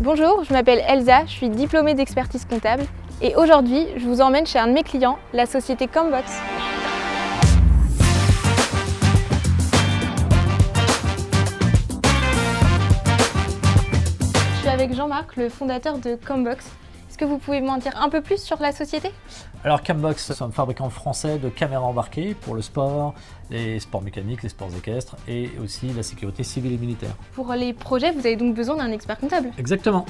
Bonjour, je m'appelle Elsa, je suis diplômée d'expertise comptable et aujourd'hui, je vous emmène chez un de mes clients, la société Combox. Je suis avec Jean-Marc, le fondateur de Combox. Est-ce que vous pouvez m'en dire un peu plus sur la société ? Alors Combox, c'est un fabricant français de caméras embarquées pour le sport, les sports mécaniques, les sports équestres et aussi la sécurité civile et militaire. Pour les projets, vous avez donc besoin d'un expert comptable ? Exactement.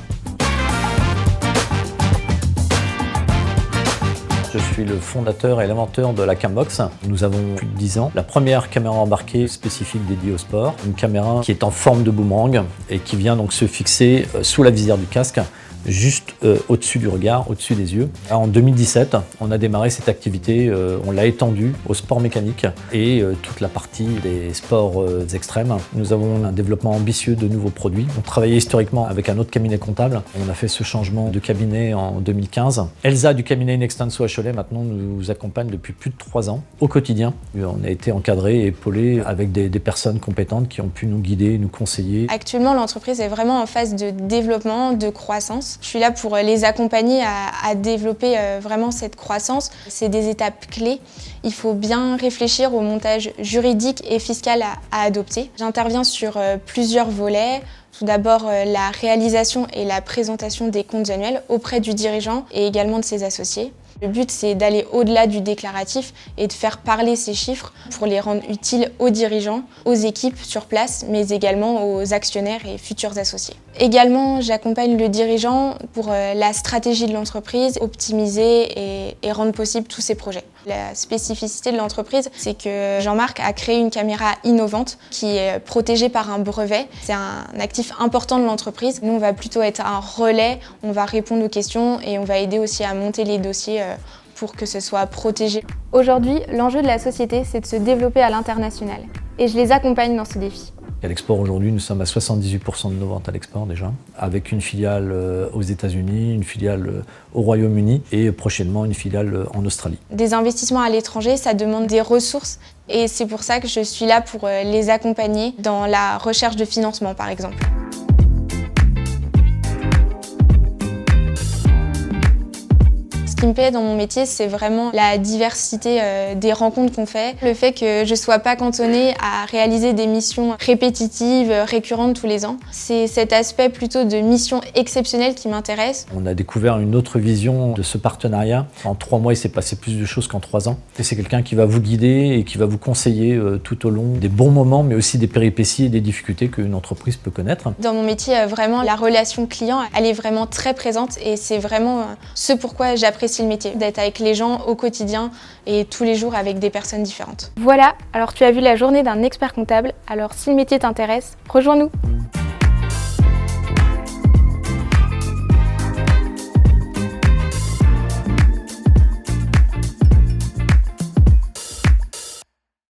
Je suis le fondateur et l'inventeur de la Combox. Nous avons plus de 10 ans. La première caméra embarquée spécifique dédiée au sport. Une caméra qui est en forme de boomerang et qui vient donc se fixer sous la visière du casque, juste au-dessus du regard, au-dessus des yeux. En 2017, on a démarré cette activité, on l'a étendue au sport mécanique et toute la partie des sports extrêmes. Nous avons un développement ambitieux de nouveaux produits. On travaillait historiquement avec un autre cabinet comptable. On a fait ce changement de cabinet en 2015. Elsa du cabinet Inextenso Cholet maintenant nous accompagne depuis plus de 3 ans au quotidien. On a été encadré et épaulé avec des personnes compétentes qui ont pu nous guider, nous conseiller. Actuellement, l'entreprise est vraiment en phase de développement, de croissance. Je suis là pour les accompagner à développer vraiment cette croissance. C'est des étapes clés. Il faut bien réfléchir au montage juridique et fiscal à adopter. J'interviens sur plusieurs volets. Tout d'abord, la réalisation et la présentation des comptes annuels auprès du dirigeant et également de ses associés. Le but, c'est d'aller au-delà du déclaratif et de faire parler ces chiffres pour les rendre utiles aux dirigeants, aux équipes sur place, mais également aux actionnaires et futurs associés. Également, j'accompagne le dirigeant pour la stratégie de l'entreprise, optimiser et rendre possible tous ses projets. La spécificité de l'entreprise, c'est que Jean-Marc a créé une caméra innovante qui est protégée par un brevet. C'est un actif important de l'entreprise. Nous, on va plutôt être un relais, on va répondre aux questions et on va aider aussi à monter les dossiers pour que ce soit protégé. Aujourd'hui, l'enjeu de la société, c'est de se développer à l'international. Et je les accompagne dans ce défi. À l'export aujourd'hui, nous sommes à 78% de nos ventes à l'export déjà, avec une filiale aux États-Unis, une filiale au Royaume-Uni et prochainement une filiale en Australie. Des investissements à l'étranger, ça demande des ressources et c'est pour ça que je suis là pour les accompagner dans la recherche de financement par exemple. Ce qui me plaît dans mon métier, c'est vraiment la diversité des rencontres qu'on fait. Le fait que je ne sois pas cantonnée à réaliser des missions répétitives, récurrentes tous les ans. C'est cet aspect plutôt de mission exceptionnelle qui m'intéresse. On a découvert une autre vision de ce partenariat. En 3 mois, il s'est passé plus de choses qu'en 3 ans. Et c'est quelqu'un qui va vous guider et qui va vous conseiller tout au long des bons moments, mais aussi des péripéties et des difficultés qu'une entreprise peut connaître. Dans mon métier, vraiment, la relation client, elle est vraiment très présente et c'est vraiment ce pourquoi j'apprécie le métier, d'être avec les gens au quotidien et tous les jours avec des personnes différentes. Voilà, alors tu as vu la journée d'un expert comptable, alors si le métier t'intéresse, rejoins-nous.